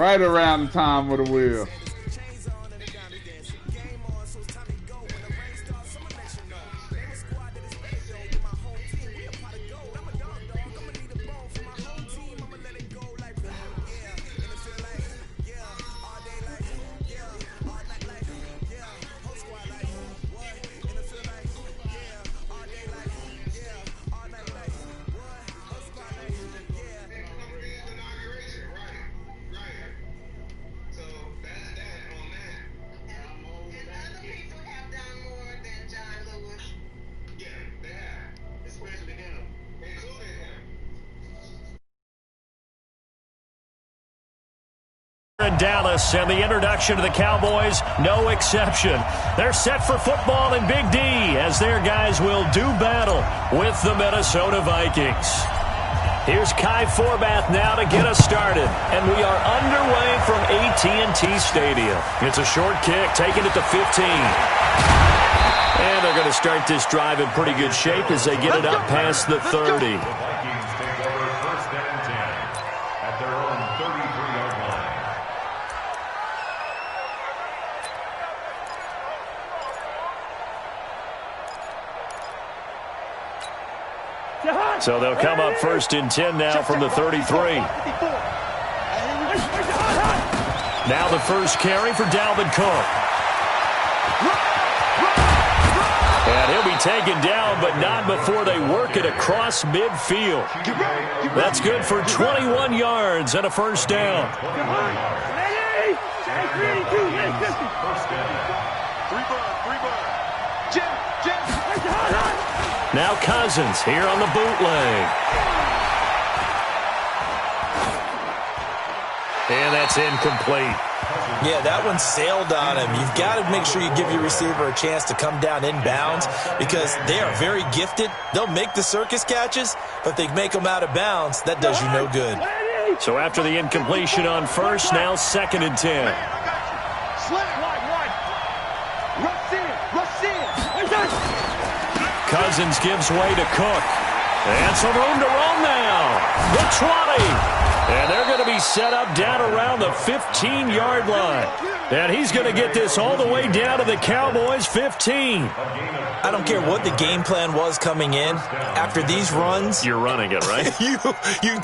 Right around the time of the wheel. In Dallas, and the introduction to the Cowboys, no exception. They're set for football in Big D as their guys will do battle with the Minnesota Vikings. Here's Kai Forbath now to get us started, and we are underway from AT&T Stadium. It's a short kick, taking it to 15. And they're going to start this drive in pretty good shape as they get it up past the 30. So they'll come up first and 10 now from the 33. Now the first carry for Dalvin Cook. And he'll be taken down, but not before they work it across midfield. That's good for 21 yards and a first down. Now Cousins here on the bootleg. And that's incomplete. Yeah, that one sailed on him. You've got to make sure you give your receiver a chance to come down inbounds because they are very gifted. They'll make the circus catches, but if they make them out of bounds, that does you no good. So after the incompletion on first, now second and 10. Cousins gives way to Cook. And some room to roam now. The 20. And they're going to be set up down around the 15-yard line. And he's going to get this all the way down to the Cowboys' 15. I don't care what the game plan was coming in. After these runs, you're running it, right?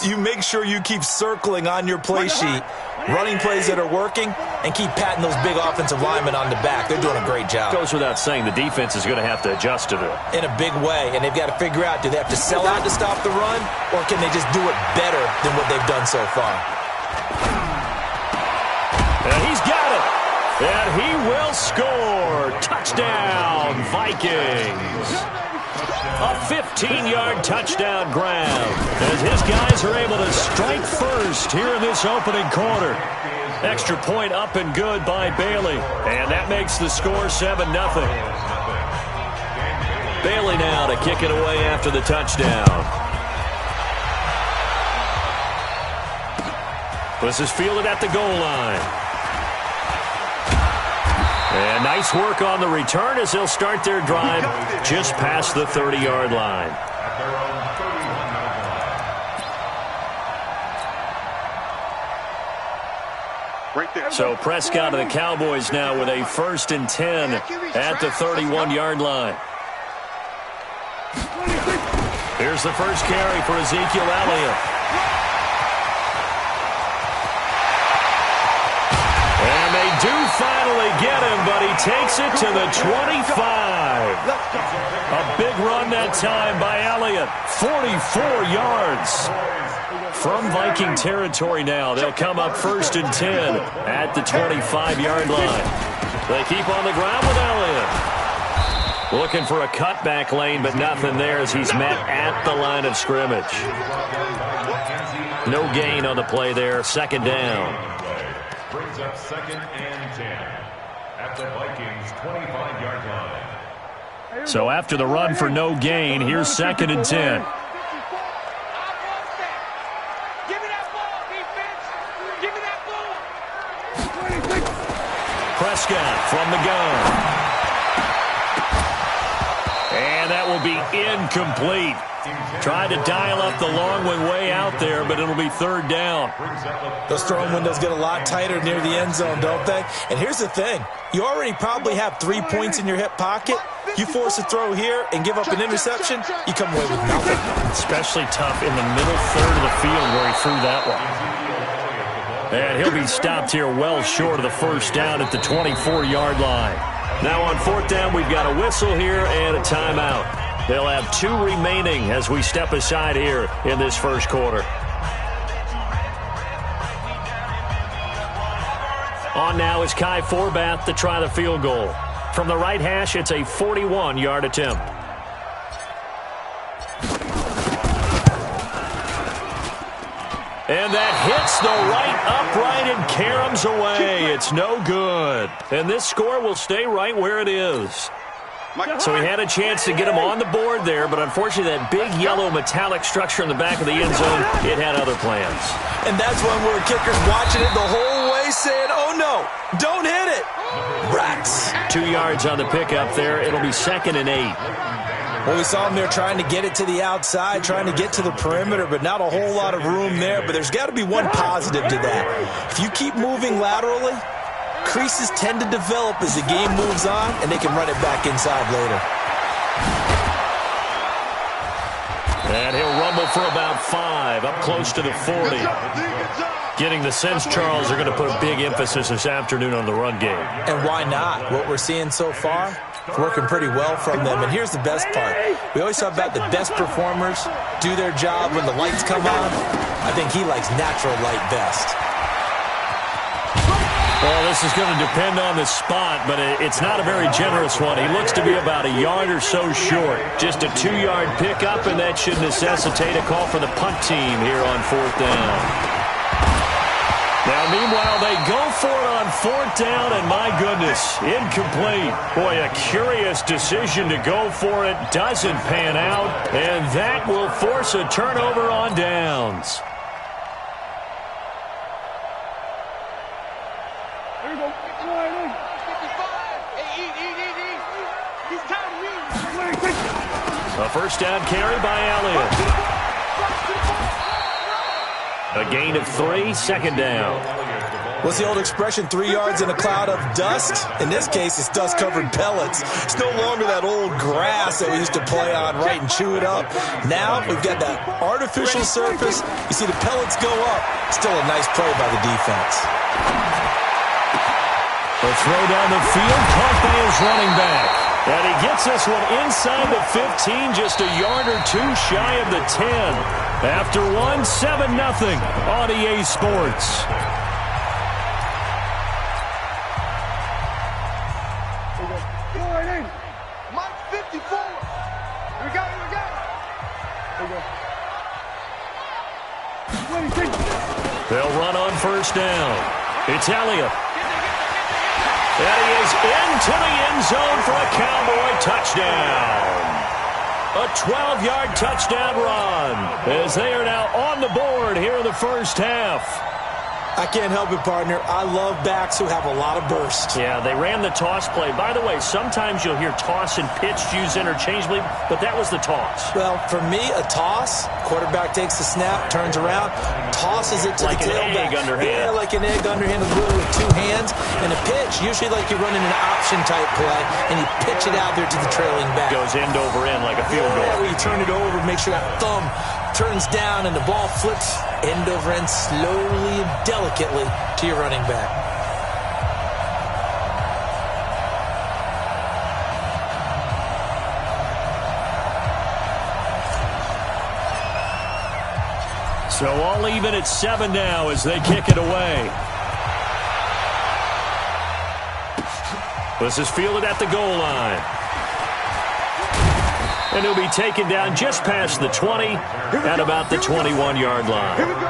you make sure you keep circling on your play sheet, running plays that are working, and keep patting those big offensive linemen on the back. They're doing a great job. Goes without saying the defense is going to have to adjust to it. In a big way, and they've got to figure out, do they have to sell out to stop the run, or can they just do it better than what they've done so far? And he's got it. And he will score. Touchdown, Vikings. A 15-yard touchdown grab as his guys are able to strike first here in this opening quarter. Extra point up and good by Bailey. And that makes the score 7-0. Bailey now to kick it away after the touchdown. This is fielded at the goal line. And nice work on the return as they'll start their drive just past the 30-yard line. So Prescott of the Cowboys now with a 1st and 10 at the 31-yard line. Here's the first carry for Ezekiel Elliott. And they do finally get him, but he takes it to the 25. A big run that time by Elliott. 44 yards. From Viking territory now, they'll come up 1st and 10 at the 25-yard line. They keep on the ground with Elliott. Looking for a cutback lane, but nothing there as he's met at the line of scrimmage. No gain on the play there. 2nd down. Brings up 2nd and 10 at the Vikings' 25-yard line. So after the run for no gain, here's 2nd and 10. Prescott from the gun. And that will be incomplete. Tried to dial up the long one way out there, but it'll be third down. Those throwing windows get a lot tighter near the end zone, don't they? And here's the thing. You already probably have 3 points in your hip pocket. You force a throw here and give up an interception, you come away with nothing. Especially tough in the middle third of the field where he threw that one. And he'll be stopped here well short of the first down at the 24-yard line. Now on fourth down, we've got a whistle here and a timeout. They'll have 2 remaining as we step aside here in this first quarter. On now is Kai Forbath to try the field goal. From the right hash, it's a 41-yard attempt. And that hits the right upright and caroms away. It's no good. And this score will stay right where it is. So he had a chance to get him on the board there, but unfortunately that big yellow metallic structure in the back of the end zone, it had other plans. And that's one where kicker's watching it the whole way saying, oh no, don't hit it. Rats. 2 yards on the pickup there. It'll be 2nd and 8. Well, we saw him there trying to get it to the outside, trying to get to the perimeter, but not a whole lot of room there. But there's got to be one positive to that. If you keep moving laterally, creases tend to develop as the game moves on, and they can run it back inside later. And he'll rumble for about 5, up close to the 40. Getting the sense, Charles, are going to put a big emphasis this afternoon on the run game. And why not? What we're seeing so far, it's working pretty well from them. And here's the best part. We always talk about the best performers do their job when the lights come on. I think he likes natural light best. Well, this is going to depend on the spot, but it's not a very generous one. He looks to be about a yard or so short. Just a 2-yard pickup, and that should necessitate a call for the punt team here on fourth down. Now, meanwhile, they go for it on fourth down, and my goodness, incomplete. Boy, a curious decision to go for it. Doesn't pan out, and that will force a turnover on downs. A first down carry by Elliott. A gain of 3, 2nd down. What's the old expression, 3 yards in a cloud of dust? In this case, it's dust-covered pellets. It's no longer that old grass that we used to play on, right, and chew it up. Now we've got that artificial surface. You see the pellets go up. Still a nice play by the defense. A throw down the field, caught by his running back. And he gets this one inside the 15, just a yard or 2 shy of the 10. After 1, 7-0 on EA Sports. Mike 54. Here we go, here we go. Here we go. They'll run on first down. It's Elliott. And he is into the end zone for a Cowboy touchdown. A 12-yard touchdown run as they are now on the board here in the first half. I can't help it, partner. I love backs who have a lot of burst. Yeah, they ran the toss play. By the way, sometimes you'll hear toss and pitch used interchangeably, but that was the toss. Well, for me, a toss, quarterback takes the snap, turns around, tosses it to like the tailback. Like an egg underhand. Yeah, like an egg underhand, really with 2 hands. And a pitch, usually like you're running an option-type play, and you pitch it out there to the trailing back. Goes end over end like a field goal. Yeah, where you turn it over, make sure that thumb turns down and the ball flips end over end slowly and delicately to your running back. So all even at 7 now as they kick it away. This is fielded at the goal line. And he'll be taken down just past the 20 at about the 21-yard line. Here we go.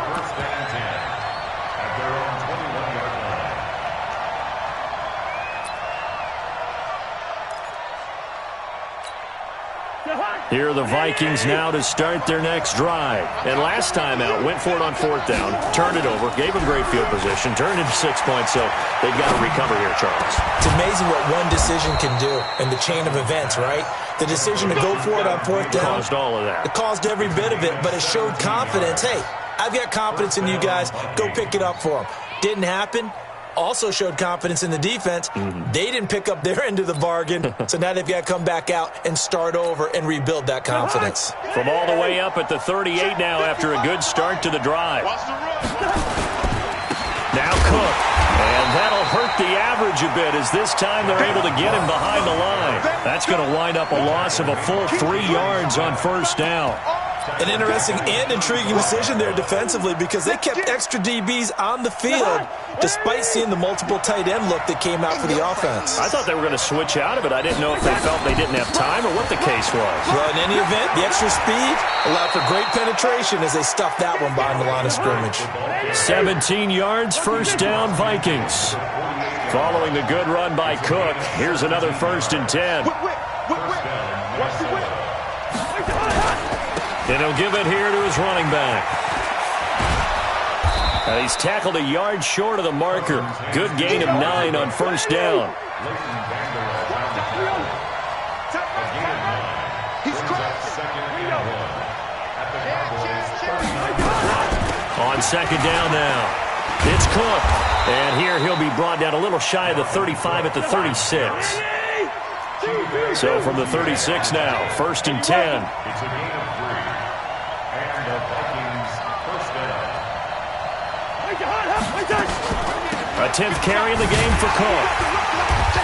Here are the Vikings now to start their next drive. And last time out, went for it on 4th down, turned it over, gave them great field position, turned into 6 points, so they've got to recover here, Charles. It's amazing what one decision can do in the chain of events, right? The decision to go for it on 4th down. Caused all of that. It caused every bit of it, but it showed confidence. Hey, I've got confidence in you guys. Go pick it up for them. Didn't happen. Also showed confidence in the defense. They didn't pick up their end of the bargain, so now they've got to come back out and start over and rebuild that confidence. From all the way up at the 38 now after a good start to the drive. Now Cook, and that'll hurt the average a bit as this time they're able to get him behind the line. That's going to wind up a loss of a full 3 yards on 1st down. An interesting and intriguing decision there defensively because they kept extra DBs on the field despite seeing the multiple tight end look that came out for the offense. I thought they were going to switch out of it. I didn't know if they felt they didn't have time or what the case was. Well, in any event, the extra speed allowed for great penetration as they stuffed that one behind the line of scrimmage. 17 yards, 1st down, Vikings. Following the good run by Cook, here's another 1st and 10. And he'll give it here to his running back. And he's tackled a yard short of the marker. Good gain of 9 on 1st down. On 2nd down now. It's Cook. And here he'll be brought down a little shy of the 35 at the 36. So from the 36 now, 1st and 10. It's a gain of 3. And the Vikings first down. A 10th carry in the game for Cook.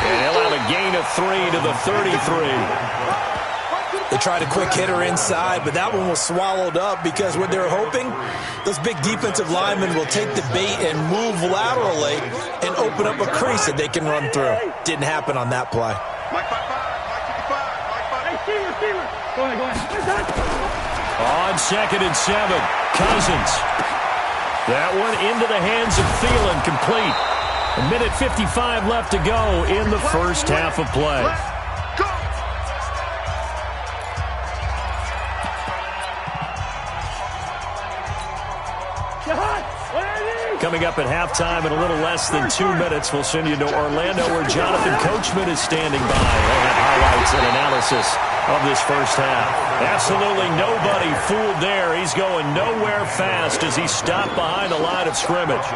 And he'll have a gain of 3 to the 33. They tried a quick hitter inside, but that one was swallowed up because what they're hoping, those big defensive linemen will take the bait and move laterally and open up a crease that they can run through. Didn't happen on that play. On 2nd and 7, Cousins. That one into the hands of Thielen, complete. A minute 55 left to go in the first half of play. Coming up at halftime in a little less than 2 minutes, we'll send you to Orlando where Jonathan Coachman is standing by. We'll have highlights and analysis of this first half. Absolutely nobody fooled there. He's going nowhere fast as he stopped behind the line of scrimmage.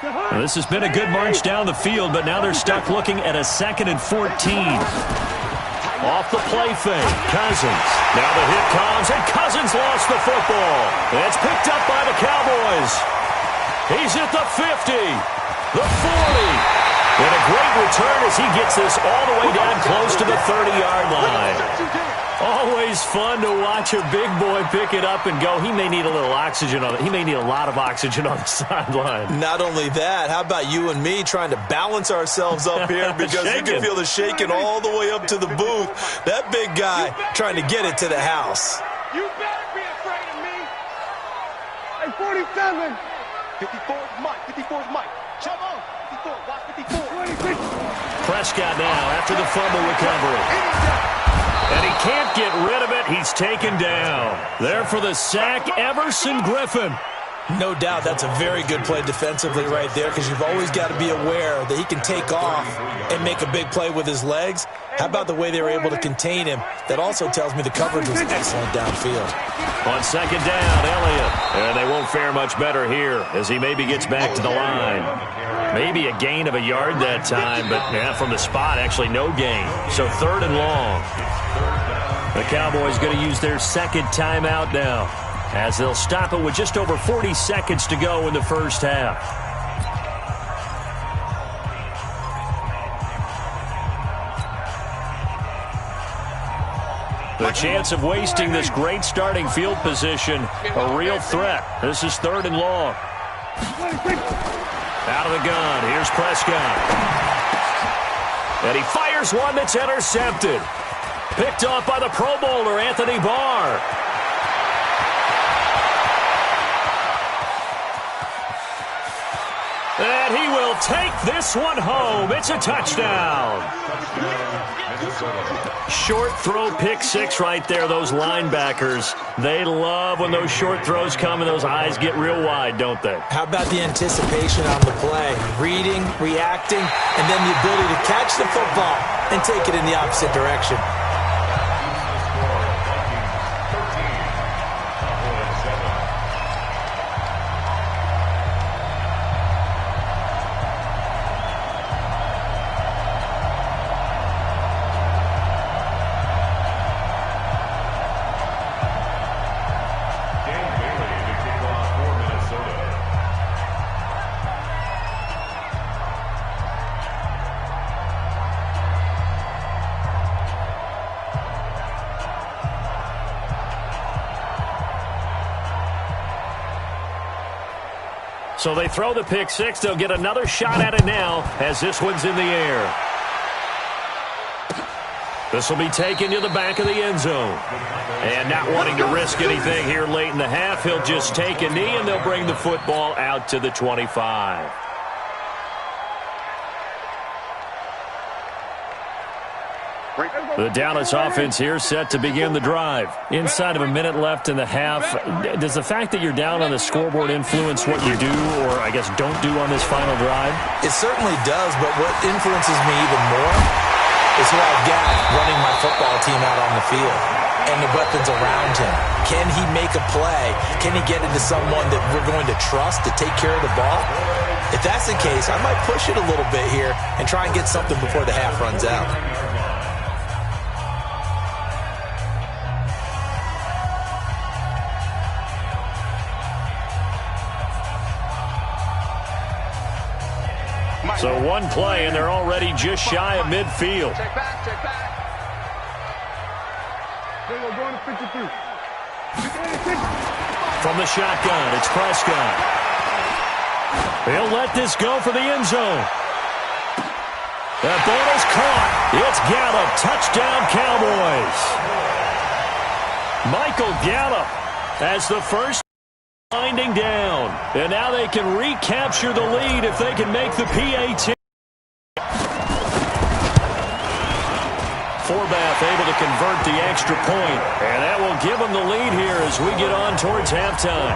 Now, this has been a good march down the field, but now they're stuck looking at a 2nd and 14. Off the play fake, Cousins. Now the hit comes, and Cousins lost the football. It's picked up by the Cowboys. He's at the 50, the 40. And a great return as he gets this all the way down close to the 30-yard line. Always fun to watch a big boy pick it up and go. He may need a little oxygen on it. He may need a lot of oxygen on the sideline. Not only that, how about you and me trying to balance ourselves up here because you can feel the shaking all the way up to the booth. That big guy trying to get it to the house. You better be afraid of me. Hey, 47. 54 is Mike. 54 is Mike. Come on. 54. Watch 54. Prescott now after the fumble recovery. And he can't get rid of it. He's taken down. There for the sack, Everson Griffin. No doubt that's a very good play defensively right there because you've always got to be aware that he can take off and make a big play with his legs. How about the way they were able to contain him? That also tells me the coverage was excellent downfield. On 2nd down, Elliott. And they won't fare much better here as he maybe gets back to the line. Maybe a gain of a yard that time, but yeah, from the spot, actually no gain. So 3rd and long. The Cowboys going to use their 2nd timeout now as they'll stop it with just over 40 seconds to go in the first half. The chance of wasting this great starting field position, a real threat. This is 3rd and long. Out of the gun, here's Prescott. And he fires one that's intercepted. Picked off by the Pro Bowler, Anthony Barr. And he will take this one home. It's a touchdown. Short throw, pick six right there. Those linebackers, they love when those short throws come and those eyes get real wide, don't they? How about the anticipation on the play? Reading, reacting, and then the ability to catch the football and take it in the opposite direction. So they throw the pick six. They'll get another shot at it now as this one's in the air. This will be taken to the back of the end zone. And not wanting to risk anything here late in the half, he'll just take a knee and they'll bring the football out to the 25. The Dallas offense here set to begin the drive. Inside of a minute left in the half, does the fact that you're down on the scoreboard influence what you do or, I guess, don't do on this final drive? It certainly does, but what influences me even more is who I've got running my football team out on the field and the weapons around him. Can he make a play? Can he get into someone that we're going to trust to take care of the ball? If that's the case, I might push it a little bit here and try and get something before the half runs out. So one play, and they're already just shy of midfield. Check back, check back. We're going to 52. From the shotgun, it's Prescott. He'll let this go for the end zone. That ball is caught. It's Gallup. Touchdown, Cowboys. Michael Gallup as the first winding down. And now they can recapture the lead if they can make the PAT. Forbath able to convert the extra point. And that will give them the lead here as we get on towards halftime.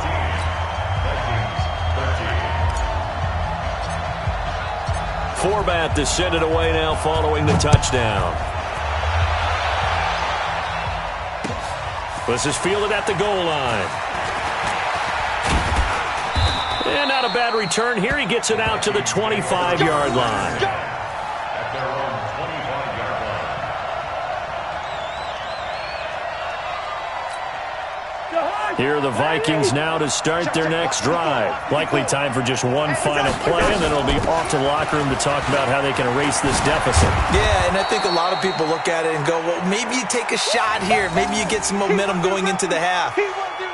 Forbath descended away now following the touchdown. This is fielded at the goal line. And not a bad return here. He gets it out to the 25-yard line. At their own 25-yard line. Here are the Vikings now to start their next drive. Likely time for just one final play, and then it'll be off to the locker room to talk about how they can erase this deficit. Yeah, and I think a lot of people look at it and go, well, maybe you take a shot here. Maybe you get some momentum going into the half.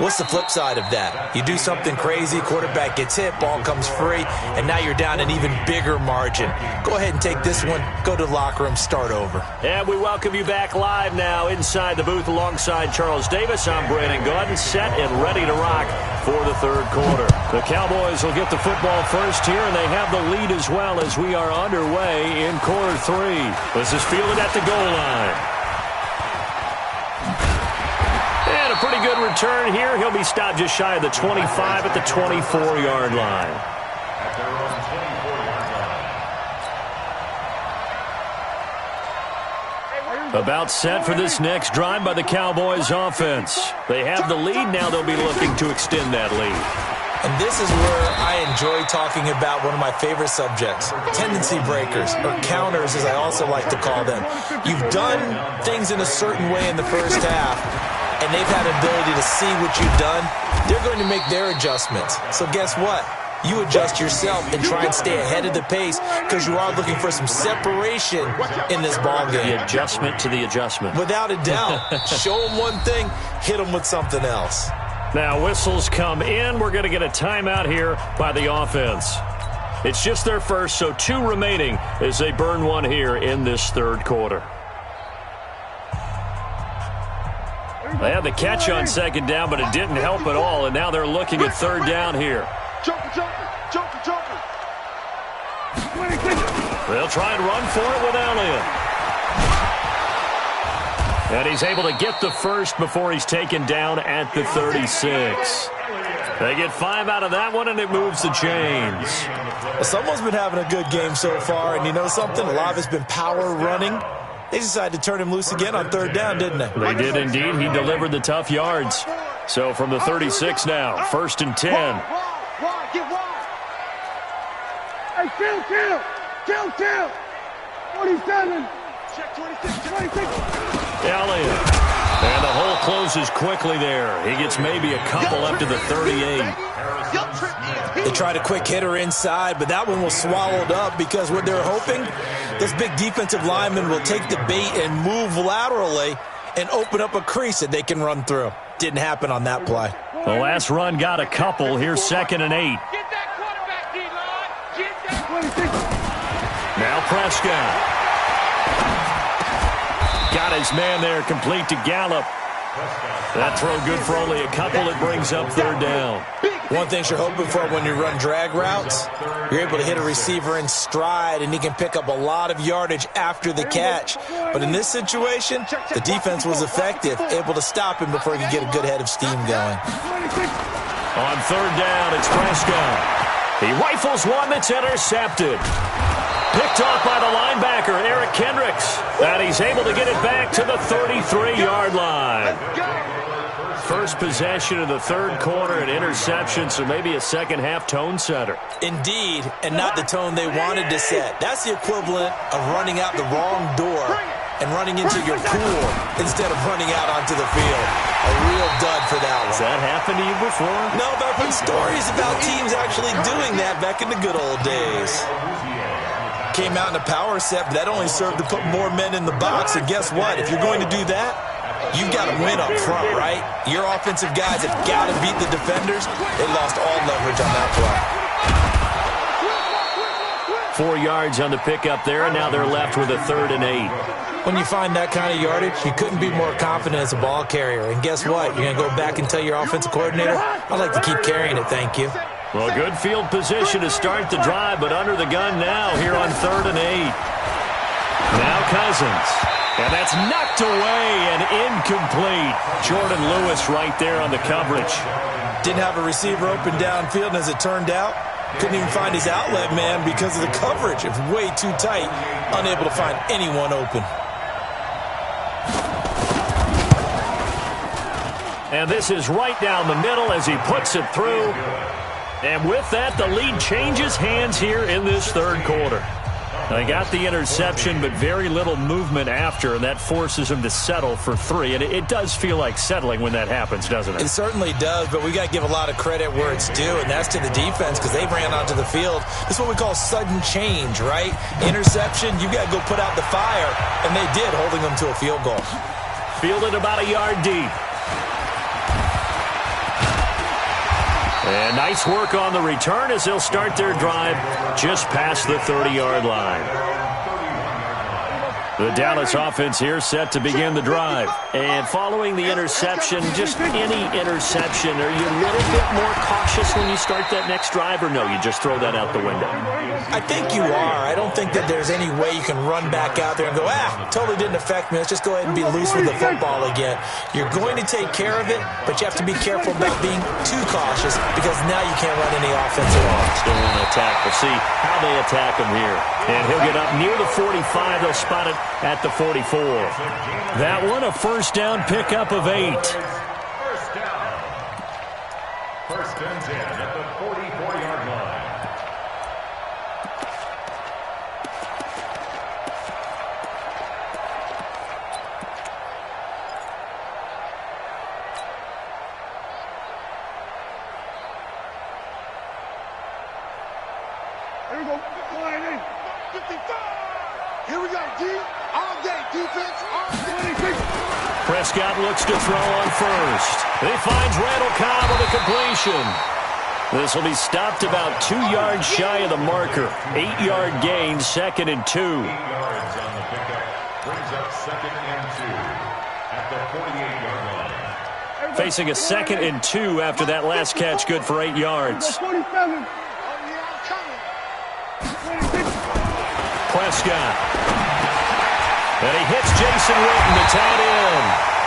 What's the flip side of that? You do something crazy, quarterback gets hit, ball comes free, and now you're down an even bigger margin. Go ahead and take this one, go to the locker room, start over. And we welcome you back live now inside the booth alongside Charles Davis. I'm Brandon Gordon, set and ready to rock for the third quarter. The Cowboys will get the football first here, and they have the lead as well as we are underway in quarter three. This is fielded at the goal line. And a pretty good return here. He'll be stopped just shy of the 25 at the 24-yard line. At their own 24-yard line. About set for this next drive by the Cowboys offense. They have the lead. Now they'll be looking to extend that lead. And this is where I enjoy talking about one of my favorite subjects, tendency breakers, or counters as I also like to call them. You've done things in a certain way in the first half, and they've had an ability to see what you've done. They're going to make their adjustments. So guess what? You adjust yourself and try and stay ahead of the pace because you are looking for some separation in this ballgame. The adjustment to the adjustment. Without a doubt. Show them one thing, hit them with something else. Now whistles come in. We're going to get a timeout here by the offense. It's just their first, so 2 remaining as they burn one here in this third quarter. They had the catch on second down, but it didn't help at all, and now they're looking at third down here. Joker, joker, joker, joker. They'll try and run for it with Elliott. And he's able to get the first before he's taken down at the 36. They get 5 out of that one, and it moves the chains. Well, someone's been having a good game so far, and you know something? A lot of it's been power running. They decided to turn him loose again on 3rd down, didn't they? They did indeed. He delivered the tough yards. So from the 36 now, 1st and 10. Wide, get wide. Hey, kill. 47. Check 26. Elliott. And the hole closes quickly there. He gets maybe a couple up to the 38. They tried a quick hitter inside, but that one was swallowed up because what they're hoping, this big defensive lineman will take the bait and move laterally and open up a crease that they can run through. Didn't happen on that play. The last run got a couple. Here's 2nd and 8. Get that quarterback, D-line. Get that. Now Prescott. Got his man there, complete to Gallup. That throw good for only a couple. It brings up 3rd down. One thing you're hoping for when you run drag routes, you're able to hit a receiver in stride, and he can pick up a lot of yardage after the catch. But in this situation, the defense was effective, able to stop him before he could get a good head of steam going. On 3rd down, it's Prescott. He rifles one that's intercepted. Picked off by the linebacker, Eric Kendricks. And he's able to get it back to the 33-yard line. First possession of the 3rd quarter, an interception, so maybe a second-half tone setter. Indeed, and not the tone they wanted to set. That's the equivalent of running out the wrong door and running into your pool instead of running out onto the field. A real dud for that one. Has that happened to you before? No, but I've heard stories about teams actually doing that back in the good old days. Came out in a power set, but that only served to put more men in the box. And guess what? If you're going to do that, you've got to win up front, right? Your offensive guys have got to beat the defenders. They lost all leverage on that play. 4 yards on the pickup there, and now they're left with a 3rd and 8. When you find that kind of yardage, you couldn't be more confident as a ball carrier. And guess what? You're going to go back and tell your offensive coordinator, I'd like to keep carrying it, thank you. Well, good field position to start the drive, but under the gun now here on 3rd and 8. Now Cousins. And that's knocked away and incomplete. Jordan Lewis right there on the coverage. Didn't have a receiver open downfield, and as it turned out, couldn't even find his outlet man because of the coverage. It was way too tight, unable to find anyone open. And this is right down the middle as he puts it through. And with that, the lead changes hands here in this 3rd quarter. They got the interception, but very little movement after, and that forces him to settle for 3. And it does feel like settling when that happens, doesn't it? It certainly does, but we got to give a lot of credit where it's due, and that's to the defense because they ran onto the field. This is what we call sudden change, right? Interception, you got to go put out the fire, and they did, holding them to a field goal. Fielded about a yard deep. And nice work on the return as they'll start their drive just past the 30-yard line. The Dallas offense here set to begin the drive. And following the interception, just any interception, are you a little bit more cautious when you start that next drive, or no, you just throw that out the window? I think you are. I don't think that there's any way you can run back out there and go, totally didn't affect me. Let's just go ahead and be loose with the football again. You're going to take care of it, but you have to be careful about being too cautious because now you can't run any offense at all. Still want to attack. We'll see how they attack him here. And he'll get up near the 45. They'll spot it at the 44. That one, a first down pickup of 8. First down. First and 10 at the 44-yard line. Here we go. Line in. 55. Here we go, D. All day. Defense. All day. Prescott looks to throw on first. He finds Randall Cobb with a completion. This will be stopped about 2 yards shy of the marker. 8-yard gain, 2nd and 2. 8 yards on the pickup. Brings up 2nd and 2 at the 48-yard line. Facing a 2nd and 2 after that last catch, good for 8 yards. 47. Prescott. And he hits Jason Witten to tie it in.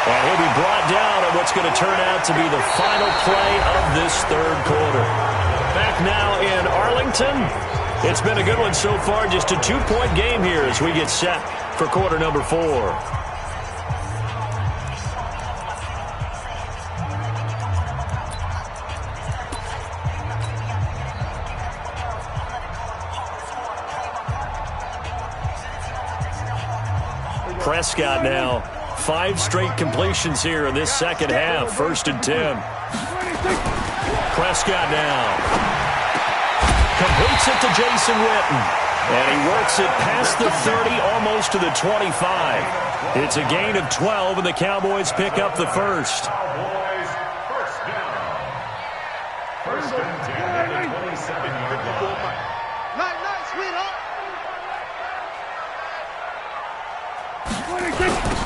And he'll be brought down at what's going to turn out to be the final play of this third quarter. Back now in Arlington. It's been a good one so far. Just a 2-point game here as we get set for quarter number 4. Prescott now, 5 straight completions here in this second half. 1st and 10. Prescott now. Completes it to Jason Witten. And he works it past the 30, almost to the 25. It's a gain of 12, and the Cowboys pick up the first. Cowboys, first down. 1st and 10 at the 27-yard line. Nice, sweetheart.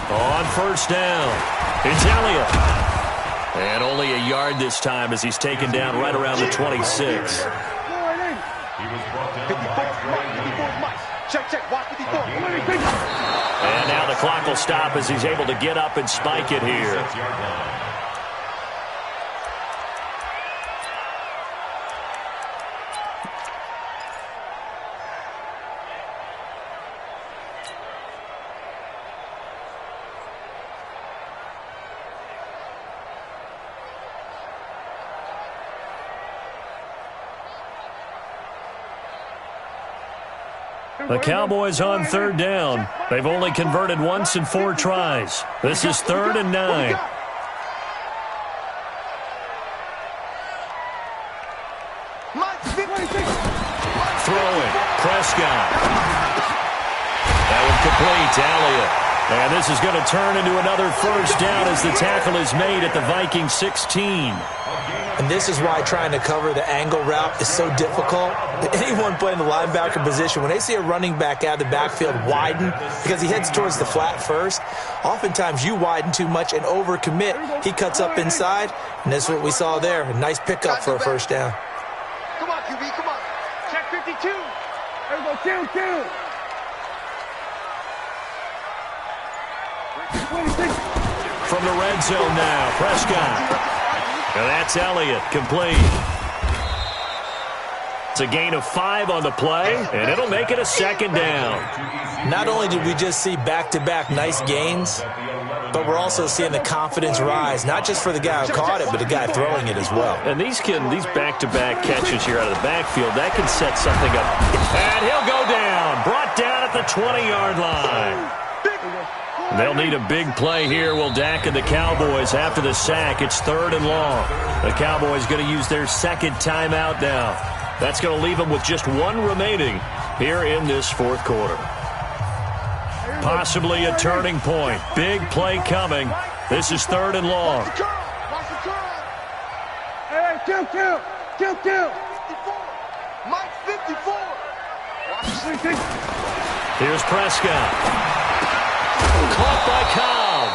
On 1st down, it's Elliott. And only a yard this time as he's taken down right around the 26. He was brought down by 54 Mike. Check, watch 54. And now the clock will stop as he's able to get up and spike it here. The Cowboys on 3rd down. They've only converted once in 4 tries. This is 3rd and 9. Throwing. Prescott. That one complete to Elliott. And this is going to turn into another 1st down as the tackle is made at the Vikings 16. And this is why trying to cover the angle route is so difficult. Anyone playing the linebacker position, when they see a running back out of the backfield widen because he heads towards the flat first, oftentimes you widen too much and overcommit. He cuts up inside, and that's what we saw there. A nice pickup for a 1st down. Come on, QB, come on. Check 52. There we go, 2. From the red zone now, Prescott. And that's Elliott, complete. It's a gain of 5 on the play, and it'll make it a 2nd down. Not only did we just see back-to-back nice gains, but we're also seeing the confidence rise, not just for the guy who caught it, but the guy throwing it as well. And these back-to-back catches here out of the backfield, that can set something up. And he'll go down, brought down at the 20-yard line. They'll need a big play here. Will Dak and the Cowboys after the sack. It's 3rd and long. The Cowboys going to use their 2nd timeout now. That's going to leave them with just 1 remaining here in this 4th quarter. Possibly a turning point. Big play coming. This is 3rd and long. Watch the curl. Hey, kill. 54. Mike 54. Watch the Here's Prescott. Caught by Cobb.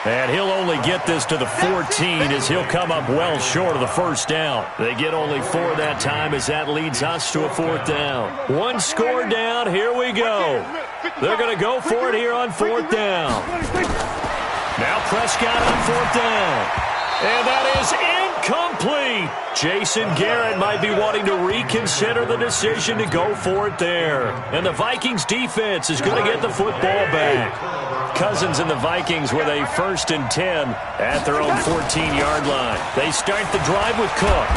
And he'll only get this to the 14 as he'll come up well short of the 1st down. They get only 4 that time as that leads us to a 4th down. 1 score down. Here we go. They're going to go for it here on 4th down. Now Prescott on 4th down. And that is incomplete. Jason Garrett might be wanting to reconsider the decision to go for it there. And the Vikings defense is going to get the football back. Cousins and the Vikings with a 1st and 10 at their own 14-yard line. They start the drive with Cook.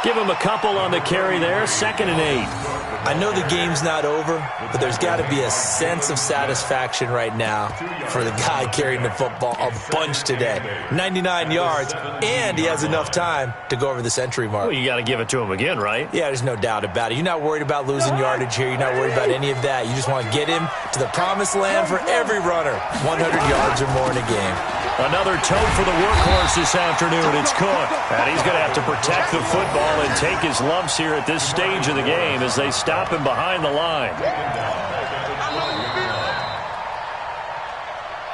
Give him a couple on the carry there, 2nd and 8. I know the game's not over, but there's got to be a sense of satisfaction right now for the guy carrying the football a bunch today. 99 yards, and he has enough time to go over the century mark. Well, you got to give it to him again, right? Yeah, there's no doubt about it. You're not worried about losing yardage here. You're not worried about any of that. You just want to get him to the promised land for every runner. 100 yards or more in a game. Another toe for the workhorse this afternoon. It's Cook. And he's going to have to protect the football and take his lumps here at this stage of the game as they stop him behind the line.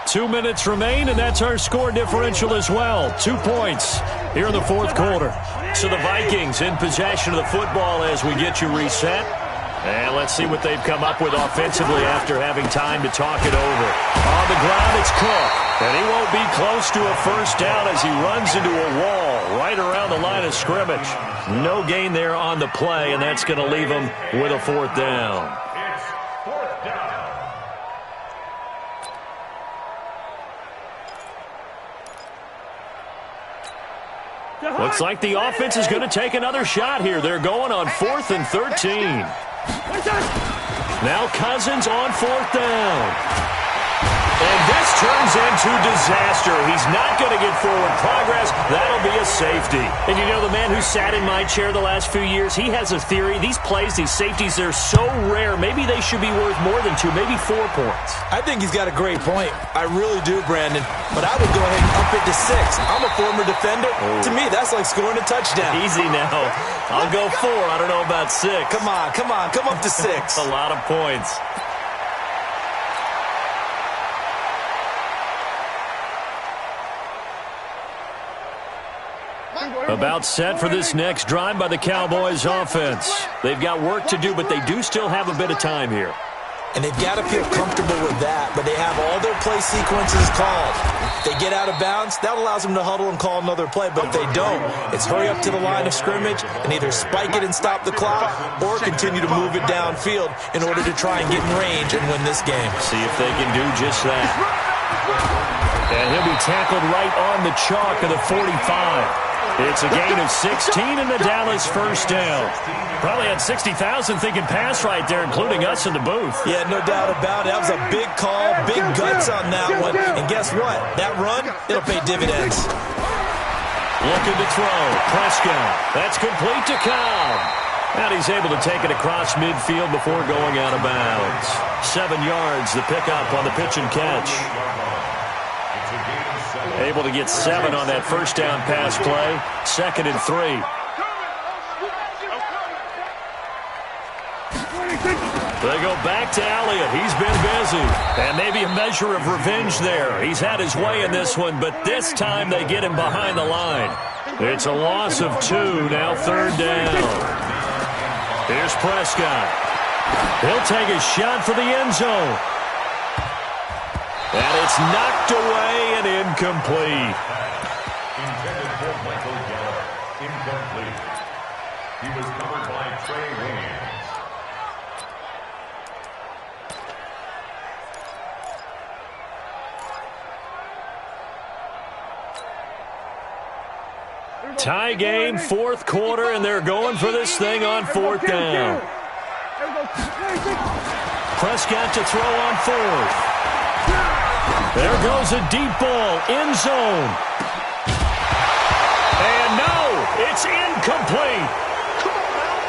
2 minutes remain, and that's our score differential as well. 2 points here in the 4th quarter. So the Vikings in possession of the football as we get you reset. And let's see what they've come up with offensively after having time to talk it over. On the ground, it's Cook. And he won't be close to a first down as he runs into a wall right around the line of scrimmage. No gain there on the play, and that's going to leave him with a fourth down. It's fourth down. Looks like the offense is going to take another shot here. They're going on 4th and 13. Now Cousins on 4th down. And this turns into disaster. He's not going to get forward progress. That'll be a safety. And you know, the man who sat in my chair the last few years, he has a theory. These plays, these safeties, they're so rare. Maybe they should be worth more than 2, maybe 4 points. I think he's got a great point. I really do, Brandon. But I would go ahead and up it to 6. I'm a former defender. Oh. To me, that's like scoring a touchdown. Easy now. I'll go 4. I don't know about 6. Come on. Come up to 6. A lot of points. About set for this next drive by the Cowboys offense. They've got work to do, but they do still have a bit of time here. And they've got to feel comfortable with that, but they have all their play sequences called. If they get out of bounds, that allows them to huddle and call another play, but if they don't, it's hurry up to the line of scrimmage and either spike it and stop the clock or continue to move it downfield in order to try and get in range and win this game. See if they can do just that. And he'll be tackled right on the chalk of the 45. It's a gain of 16 and the Dallas first down. Probably had 60,000 thinking pass right there, including us in the booth. Yeah, no doubt about it. That was a big call, big guts on that one. And guess what? That run, it'll pay dividends. Looking to throw. Prescott. That's complete to Cobb. And he's able to take it across midfield before going out of bounds. 7 yards, the pickup on the pitch and catch. Able to get 7 on that first down pass play. 2nd and 3. They go back to Elliott. He's been busy. And maybe a measure of revenge there. He's had his way in this one, but this time they get him behind the line. It's a loss of 2, now 3rd down. Here's Prescott. He'll take a shot for the end zone. And it's knocked away and incomplete. Intended for Michael Gallup. Incomplete. He was covered by Trey Williams. Tie game, 4th quarter, and they're going for this thing on 4th down. Prescott to throw on 4th. There goes a deep ball, end zone. And no, it's incomplete.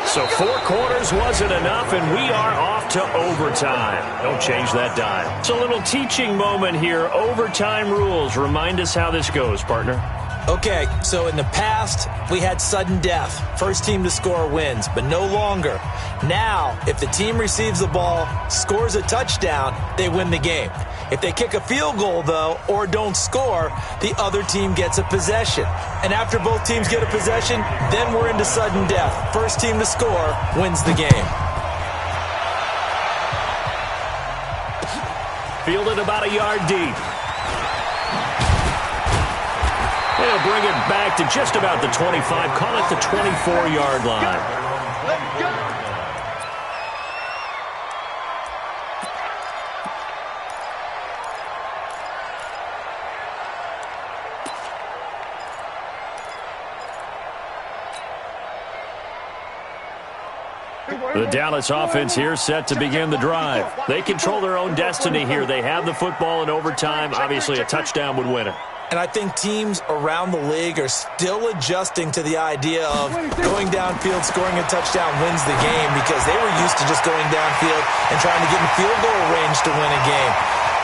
So 4 quarters wasn't enough, and we are off to overtime. Don't change that dime. It's a little teaching moment here. Overtime rules. Remind us how this goes, partner. Okay, so in the past, we had sudden death. First team to score wins, but no longer. Now, if the team receives the ball, scores a touchdown, they win the game. If they kick a field goal, though, or don't score, the other team gets a possession. And after both teams get a possession, then we're into sudden death. First team to score wins the game. Fielded about a yard deep. They'll bring it back to just about the 25. Call it the 24-yard line. Let's go. The Dallas offense here set to begin the drive. They control their own destiny here. They have the football in overtime. Obviously, a touchdown would win it. And I think teams around the league are still adjusting to the idea of going downfield, scoring a touchdown wins the game, because they were used to just going downfield and trying to get in field goal range to win a game.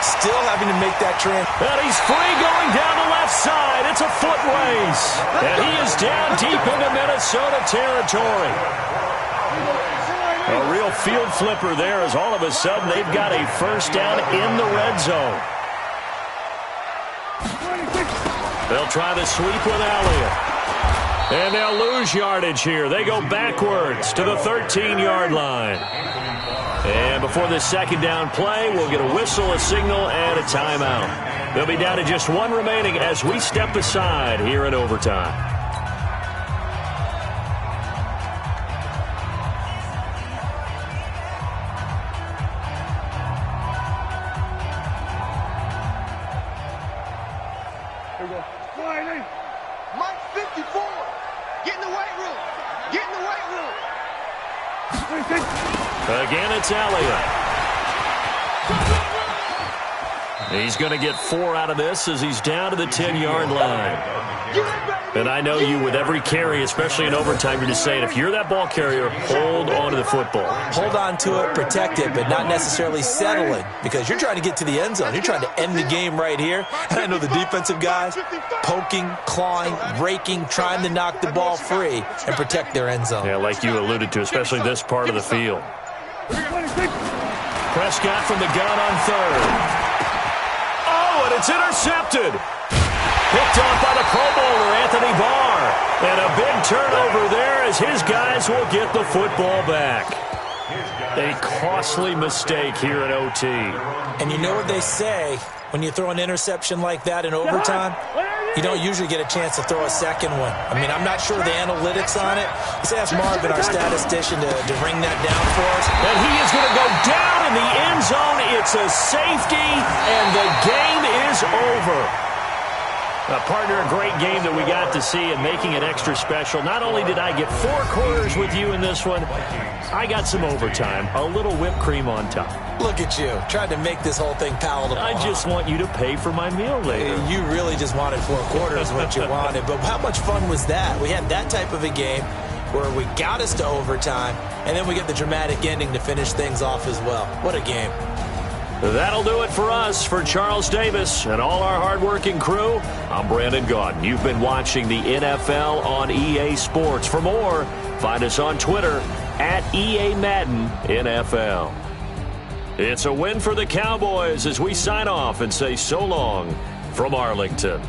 Still having to make that trend. And he's free going down the left side. It's a foot race. And he is down deep into Minnesota territory. A real field flipper there, as all of a sudden they've got a first down in the red zone. They'll try the sweep with Elliott. And they'll lose yardage here. They go backwards to the 13-yard line. And before this second down play, we'll get a whistle, a signal, and a timeout. They'll be down to just one remaining as we step aside here in overtime. Mike 54. Get in the weight room. Get in the weight room. Again, it's Elliott. He's going to get 4 out of this as he's down to the 10-yard line. And I know you, with every carry, especially in overtime, you're just saying, if you're that ball carrier, hold on to the football. Hold on to it, protect it, but not necessarily settle it, because you're trying to get to the end zone. You're trying to end the game right here. And I know the defensive guys poking, clawing, raking, trying to knock the ball free and protect their end zone. Yeah, like you alluded to, especially this part of the field. Prescott from the gun on third. Oh, and it's intercepted. Picked off by the Pro Bowler, Anthony Barr. And a big turnover there as his guys will get the football back. A costly mistake here in OT. And you know what they say, when you throw an interception like that in overtime, you don't usually get a chance to throw a second one. I mean, I'm not sure the analytics on it. Let's ask Marvin, our statistician, to ring that down for us. And he is going to go down in the end zone. It's a safety, and the game is over. Partner, a great game that we got to see and making it extra special. Not only did I get 4 quarters with you in this one, I got some overtime, a little whipped cream on top. Look at you, trying to make this whole thing palatable. I just want you to pay for my meal later. You really just wanted 4 quarters, what you wanted. But how much fun was that? We had that type of a game where we got us to overtime, and then we get the dramatic ending to finish things off as well. What a game. That'll do it for us. For Charles Davis and all our hardworking crew, I'm Brandon Gaudin. You've been watching the NFL on EA Sports. For more, find us on Twitter at EA Madden NFL. It's a win for the Cowboys as we sign off and say so long from Arlington.